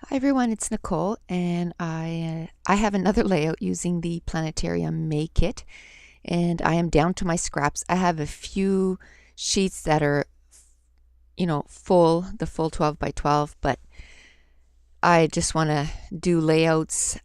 Hi everyone, it's Nicole, and I have another layout using the Planetarium May kit, and I am down to my scraps. I have a few sheets that are, the full 12 by 12, but I just want to do layouts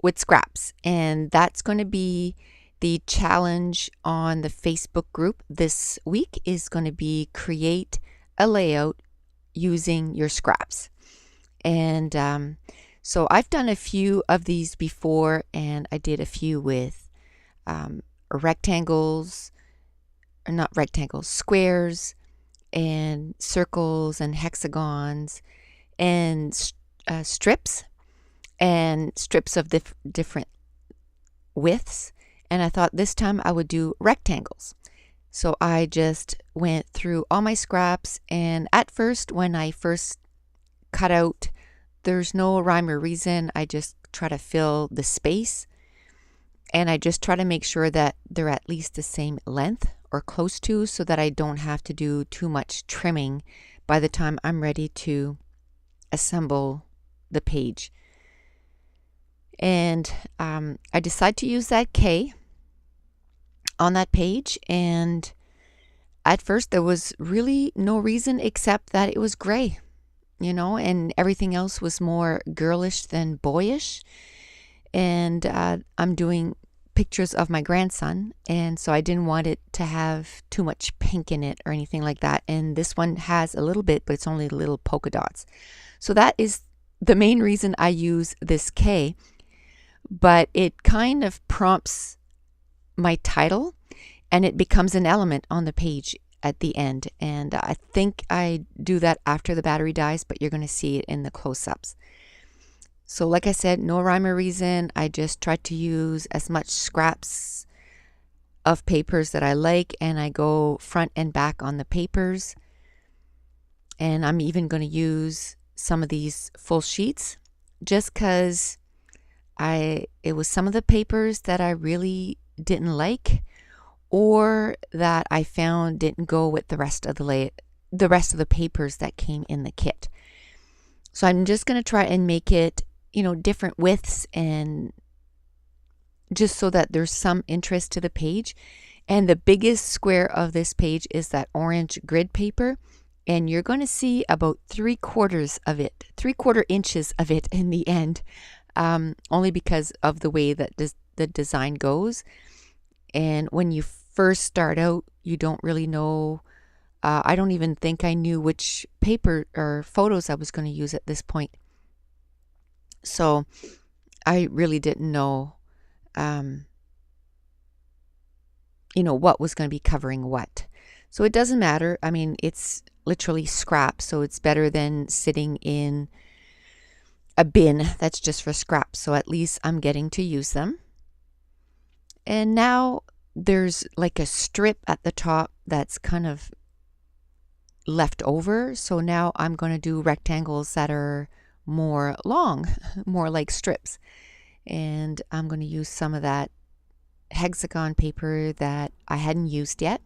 with scraps, and that's going to be the challenge on the Facebook group this week is going to be create a layout using your scraps. And so I've done a few of these before, and I did a few with rectangles, or not rectangles, squares, and circles, and hexagons, and strips, and strips of different widths. And I thought this time I would do rectangles. So I just went through all my scraps, and at first, when I first cut out, there's no rhyme or reason. I just try to fill the space, and I just try to make sure that they're at least the same length or close to, so that I don't have to do too much trimming by the time I'm ready to assemble the page. And I decided to use that K on that page, and at first there was really no reason except that it was gray, and everything else was more girlish than boyish. And I'm doing pictures of my grandson, and so I didn't want it to have too much pink in it or anything like that. And this one has a little bit, but it's only little polka dots. So that is the main reason I use this K, but it kind of prompts my title, and it becomes an element on the page at the end. And I think I do that after the battery dies, but you're going to see it in the close-ups. So like I said, no rhyme or reason. I just try to use as much scraps of papers that I like, and I go front and back on the papers. And I'm even going to use some of these full sheets just because it was some of the papers that I really didn't like, or that I found didn't go with the rest of the papers that came in the kit. So I'm just going to try and make it, different widths, and just so that there's some interest to the page. And the biggest square of this page is that orange grid paper, and you're going to see about 3/4 inches of it in the end, only because of the way that the design goes. And when you first start out, you don't really know. I don't even think I knew which paper or photos I was going to use at this point. So I really didn't know, what was going to be covering what. So it doesn't matter. I mean, it's literally scrap, so it's better than sitting in a bin that's just for scrap. So at least I'm getting to use them. And now there's like a strip at the top that's kind of left over. So now I'm going to do rectangles that are more long, more like strips. And I'm going to use some of that hexagon paper that I hadn't used yet.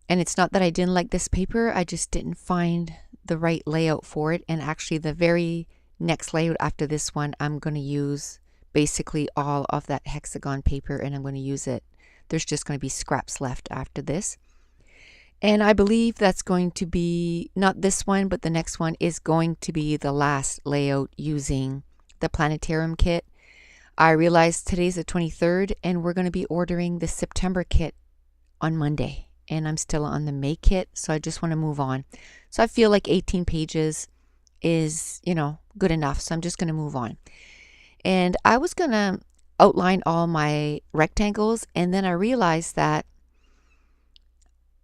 And it's not that I didn't like this paper, I just didn't find the right layout for it. And actually the very next layout after this one, I'm going to use basically all of that hexagon paper, and I'm going to use it. There's just going to be scraps left after this. And I believe that's going to be, not this one, but the next one is going to be the last layout using the Planetarium kit. I realized today's the 23rd, and we're going to be ordering the September kit on Monday. And I'm still on the May kit, so I just want to move on. So I feel like 18 pages is, good enough. So I'm just going to move on. And I was going to outline all my rectangles, and then I realized that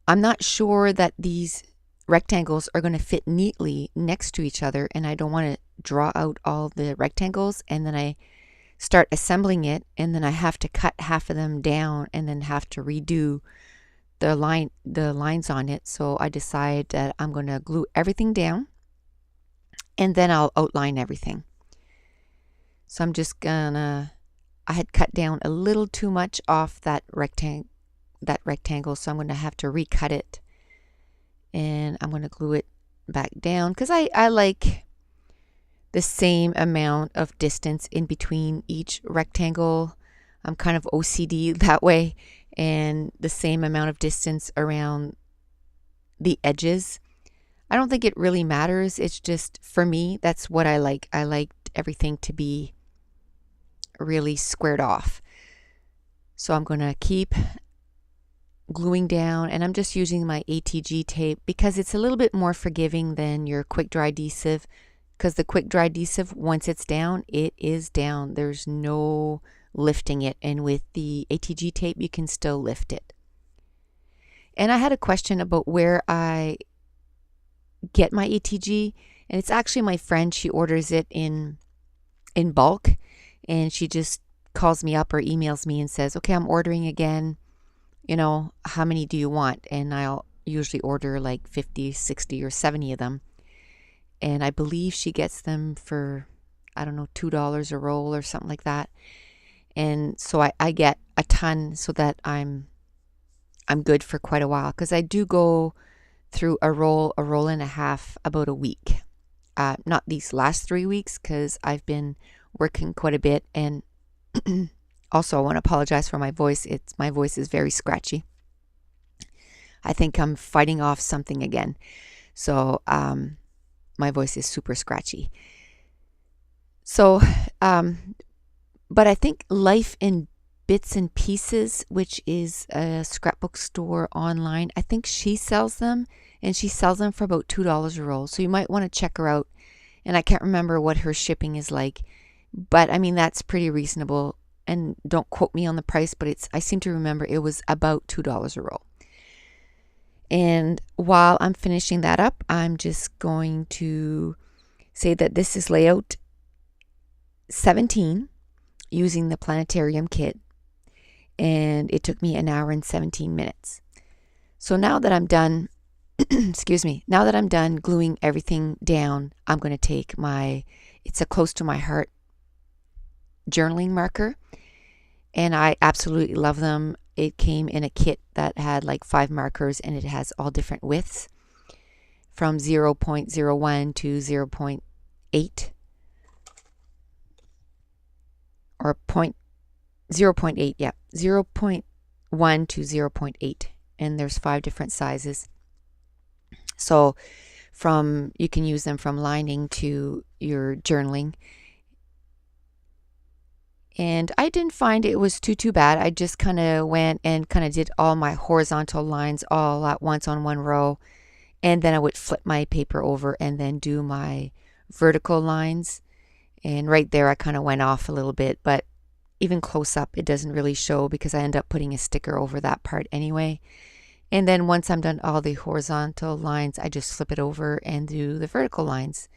I'm not sure that these rectangles are going to fit neatly next to each other, and I don't want to draw out all the rectangles, and then I start assembling it, and then I have to cut half of them down and then have to redo the lines on it. So I decide that I'm going to glue everything down, and then I'll outline everything. So I'm just gonna, I had cut down a little too much off that rectangle, so I'm going to have to recut it, and I'm going to glue it back down because I like the same amount of distance in between each rectangle. I'm kind of OCD that way, and the same amount of distance around the edges. I don't think it really matters. It's just, for me, that's what I like. I like everything to be really squared off. So I'm going to keep gluing down, and I'm just using my ATG tape because it's a little bit more forgiving than your quick dry adhesive, because the quick dry adhesive, once it's down, it is down. There's no lifting it, and with the ATG tape you can still lift it. And I had a question about where I get my ATG, and it's actually my friend. She orders it in bulk, and she just calls me up or emails me and says, okay, I'm ordering again, how many do you want? And I'll usually order like 50, 60 or 70 of them, and I believe she gets them for, I don't know, $2 a roll or something like that. And so I get a ton so that I'm good for quite a while, because I do go through a roll and a half about a week. Not these last 3 weeks, because I've been working quite a bit, and also I want to apologize for my voice. My voice is very scratchy. I think I'm fighting off something again, so my voice is super scratchy. So but I think Life in Bits and Pieces, which is a scrapbook store online, I think she sells them, and she sells them for about $2 a roll. So you might want to check her out. And I can't remember what her shipping is like, but I mean, that's pretty reasonable. And don't quote me on the price, but I seem to remember it was about $2 a roll. And while I'm finishing that up, I'm just going to say that this is layout 17 using the Planetarium kit, and it took me an hour and 17 minutes. So now that I'm done, now that I'm done gluing everything down, I'm going to take it's a Close to My Heart journaling marker, and I absolutely love them. It came in a kit that had like 5 markers, and it has all different widths from 0.01 to 0.8 or 0.8, yeah, 0.1 to 0.8, and there's 5 different sizes. So you can use them from lining to your journaling. And I didn't find it was too bad. I just kind of went and kind of did all my horizontal lines all at once on one row, and then I would flip my paper over and then do my vertical lines. And right there I kind of went off a little bit, but even close up it doesn't really show because I end up putting a sticker over that part anyway. And then once I'm done all the horizontal lines, I just flip it over and do the vertical lines.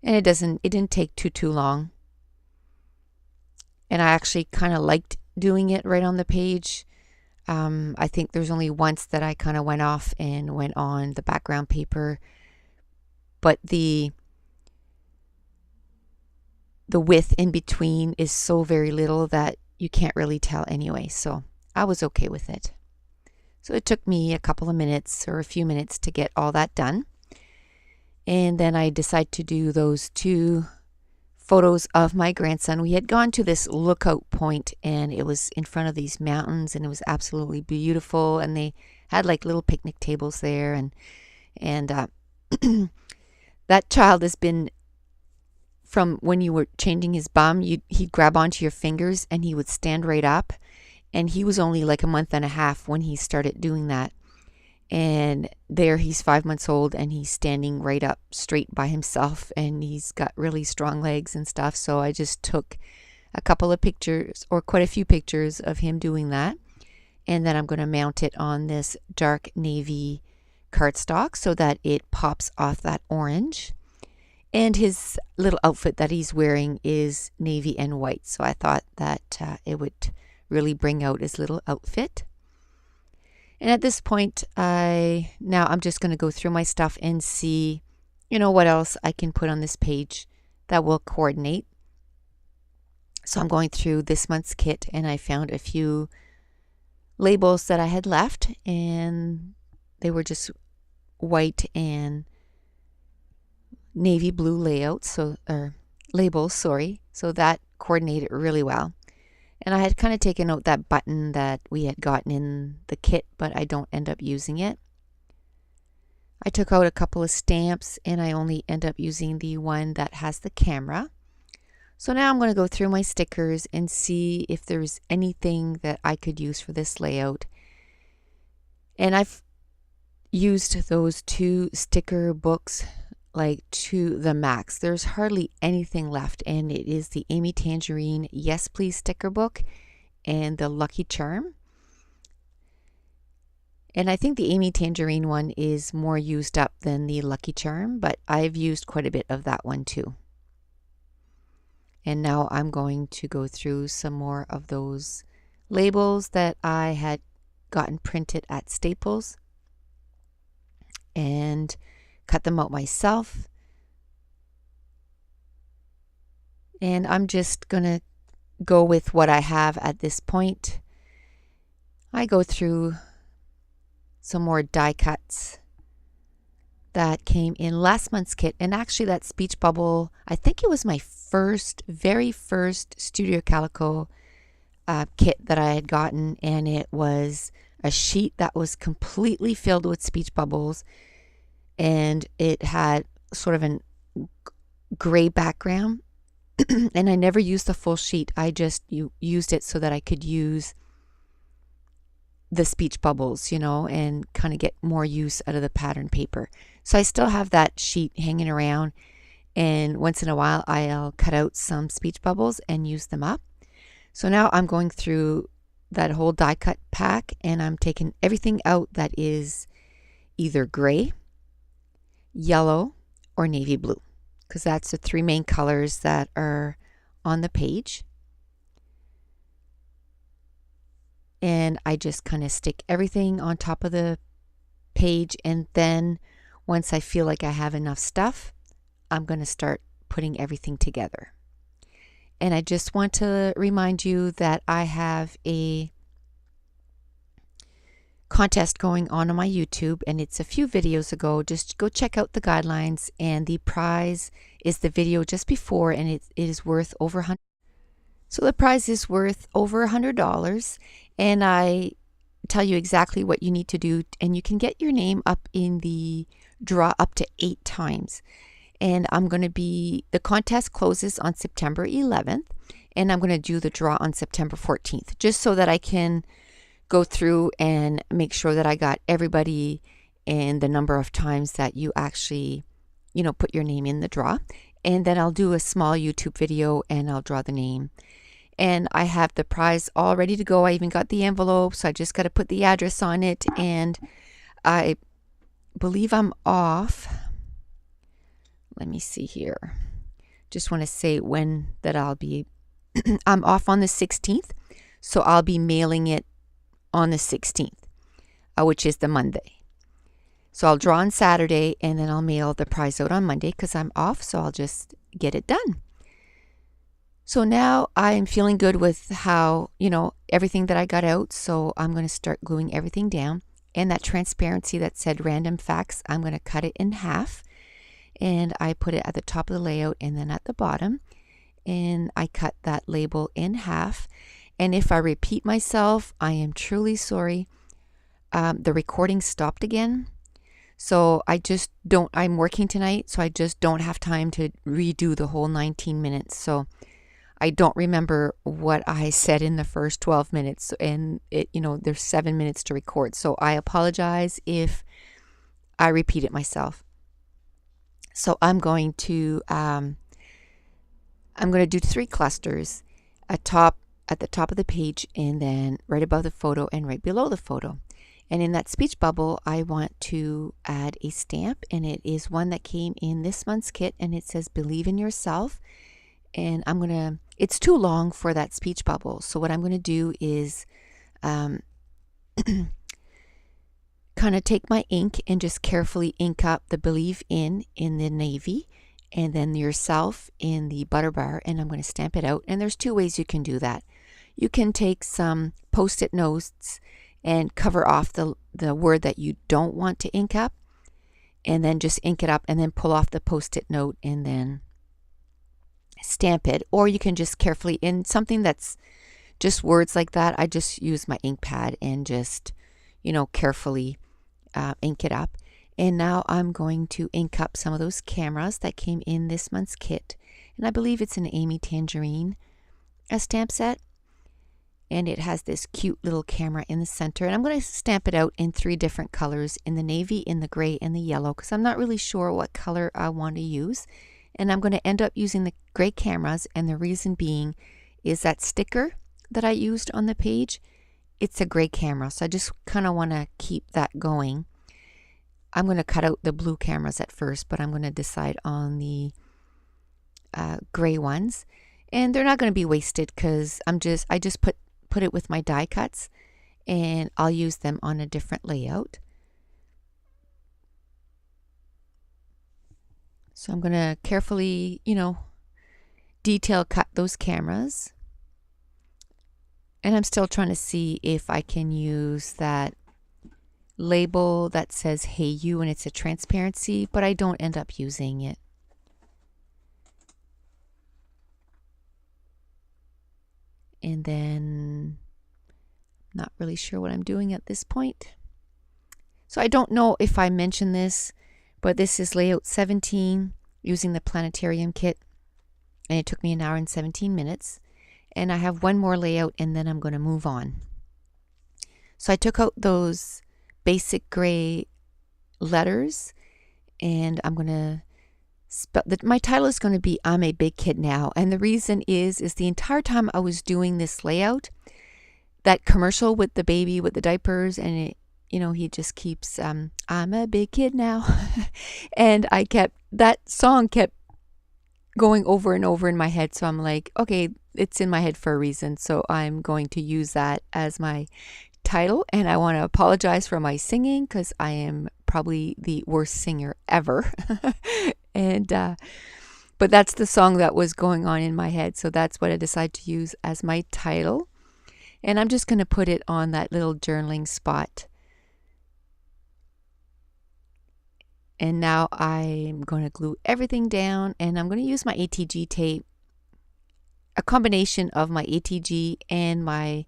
And it didn't take too long. And I actually kind of liked doing it right on the page. I think there's only once that I kind of went off and went on the background paper, but the width in between is so very little that you can't really tell anyway, so I was okay with it. So it took me a couple of minutes or a few minutes to get all that done, and then I decided to do those 2 photos of my grandson. We had gone to this lookout point, and it was in front of these mountains, and it was absolutely beautiful, and they had like little picnic tables there, and that child has been, from when you were changing his bum, he'd grab onto your fingers and he would stand right up, and he was only like a month and a half when he started doing that. And there he's 5 months old, and he's standing right up straight by himself, and he's got really strong legs and stuff. So I just took a couple of pictures, or quite a few pictures, of him doing that, and then I'm going to mount it on this dark navy cardstock so that it pops off that orange. And his little outfit that he's wearing is navy and white, so I thought that it would really bring out his little outfit. And at this point, I'm just going to go through my stuff and see, what else I can put on this page that will coordinate. So I'm going through this month's kit, and I found a few labels that I had left, and they were just white and navy blue layouts, or labels, sorry. So that coordinated really well. And I had kind of taken out that button that we had gotten in the kit, but I don't end up using it. I took out a couple of stamps and I only end up using the one that has the camera. So now I'm going to go through my stickers and see if there's anything that I could use for this layout. And I've used those 2 sticker books like to the max. There's hardly anything left, and it is the Amy Tangerine Yes Please sticker book and the Lucky Charm. And I think the Amy Tangerine one is more used up than the Lucky Charm, but I've used quite a bit of that one too. And now I'm going to go through some more of those labels that I had gotten printed at Staples and cut them out myself. And I'm just going to go with what I have at this point. I go through some more die cuts that came in last month's kit. And actually that speech bubble, I think it was my very first Studio Calico kit that I had gotten. And it was a sheet that was completely filled with speech bubbles. And it had sort of a gray background. And I never used the full sheet. I just used it so that I could use the speech bubbles, you know, and kind of get more use out of the pattern paper. So I still have that sheet hanging around, and once in a while I'll cut out some speech bubbles and use them up. So now I'm going through that whole die cut pack and I'm taking everything out that is either gray, yellow, or navy blue, because that's the 3 main colors that are on the page. And I just kind of stick everything on top of the page, and then once I feel like I have enough stuff, I'm going to start putting everything together. And I just want to remind you that I have a contest going on my YouTube, and it's a few videos ago. Just go check out the guidelines, and the prize is the video just before, and it is worth over $100. So the prize is worth over $100, and I tell you exactly what you need to do, and you can get your name up in the draw up to 8 times. And the contest closes on September 11th, and I'm going to do the draw on September 14th, just so that I can go through and make sure that I got everybody and the number of times that you actually, put your name in the draw. And then I'll do a small YouTube video and I'll draw the name. And I have the prize all ready to go. I even got the envelope, so I just got to put the address on it. And I believe I'm off. Let me see here. Just want to say when that I'll be. I'm off on the 16th, so I'll be mailing it on the 16th, which is the Monday. So I'll draw on Saturday, and then I'll mail the prize out on Monday because I'm off, so I'll just get it done. So now I'm feeling good with how, everything that I got out, so I'm going to start gluing everything down. And that transparency that said random facts, I'm going to cut it in half. And I put it at the top of the layout and then at the bottom. And I cut that label in half. And if I repeat myself, I am truly sorry. The recording stopped again. So I'm working tonight, so I just don't have time to redo the whole 19 minutes. So I don't remember what I said in the first 12 minutes, and there's 7 minutes to record. So I apologize if I repeat it myself. So I'm going to do 3 clusters at the top of the page, and then right above the photo and right below the photo. And in that speech bubble, I want to add a stamp, and it is one that came in this month's kit, and it says "Believe in Yourself." And it's too long for that speech bubble. So what I'm going to do is kind of take my ink and just carefully ink up the "Believe in" the navy, and then "Yourself" in the butter bar, and I'm going to stamp it out. And there's 2 ways you can do that. You can take some Post-it notes and cover off the word that you don't want to ink up, and then just ink it up and then pull off the Post-it note and then stamp it. Or you can just carefully, in something that's just words like that, I just use my ink pad and just, carefully ink it up. And now I'm going to ink up some of those cameras that came in this month's kit. And I believe it's an Amy Tangerine stamp set. And it has this cute little camera in the center. And I'm going to stamp it out in 3 different colors, in the navy, in the gray, and the yellow, because I'm not really sure what color I want to use. And I'm going to end up using the gray cameras, and the reason being is that sticker that I used on the page, it's a gray camera. So I just kind of want to keep that going. I'm going to cut out the blue cameras at first, but I'm going to decide on the gray ones. And they're not going to be wasted because I just put it with my die cuts, and I'll use them on a different layout. So I'm going to carefully, detail cut those cameras. And I'm still trying to see if I can use that label that says "Hey You" and it's a transparency, but I don't end up using it. And then I'm not really sure what I'm doing at this point. So I don't know if I mentioned this, but this is layout 17 using the Planetarium kit. And it took me 1 hour and 17 minutes. And I have one more layout and then I'm going to move on. So I took out those basic gray letters and I'm going to my title is going to be "I'm a Big Kid Now," and the reason is the entire time I was doing this layout, that commercial with the baby with the diapers, and it, he just keeps "I'm a big kid now," and that song kept going over and over in my head. So I'm like, okay, it's in my head for a reason, so I'm going to use that as my title. And I want to apologize for my singing because I am probably the worst singer ever. And but that's the song that was going on in my head, so that's what I decided to use as my title. And I'm just going to put it on that little journaling spot. And now I'm going to glue everything down, and I'm going to use my ATG tape, a combination of my ATG and my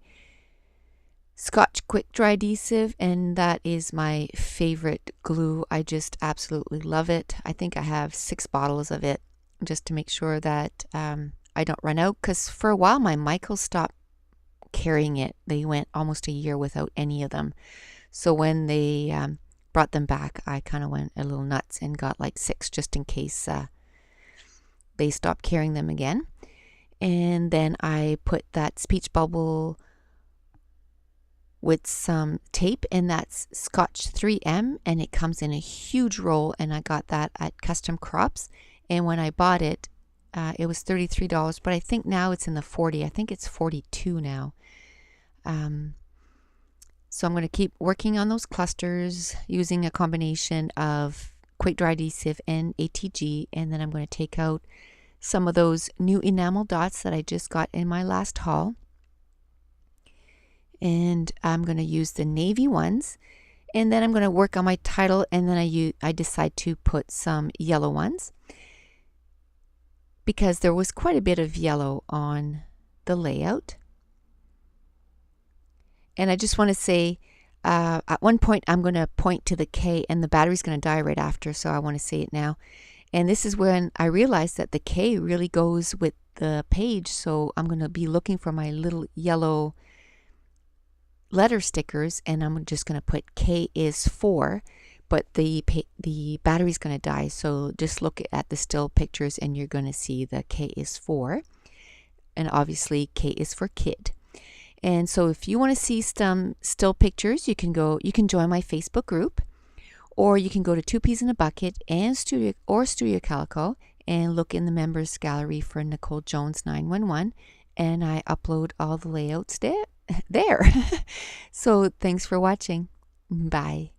Scotch Quick Dry Adhesive, and that is my favorite glue. I just absolutely love it. I think I have 6 bottles of it just to make sure that I don't run out, because for a while my Michaels stopped carrying it. They went almost a year without any of them. So when they brought them back, I kind of went a little nuts and got like 6 just in case they stopped carrying them again. And then I put that speech bubble with some tape, and that's Scotch 3M, and it comes in a huge roll, and I got that at Custom Crops. And when I bought it, it was $33, but I think now it's in the 40. I think it's 42 now. So I'm going to keep working on those clusters using a combination of Quick Dry Adhesive and ATG, and then I'm going to take out some of those new enamel dots that I just got in my last haul. And I'm going to use the navy ones, and then I'm going to work on my title, and then I decide to put some yellow ones because there was quite a bit of yellow on the layout. And I just want to say at one point I'm going to point to the K, and the battery's going to die right after, so I want to say it now. And this is when I realized that the K really goes with the page, so I'm going to be looking for my little yellow letter stickers, and I'm just going to put K is 4, but the battery's going to die, so just look at the still pictures and you're going to see the K is 4, and obviously K is for kid. And so if you want to see some still pictures, you can join my Facebook group, or you can go to 2 Peas in a Bucket and Studio Calico and look in the members gallery for Nicole Jones 911, and I upload all the layouts there. So thanks for watching. Bye.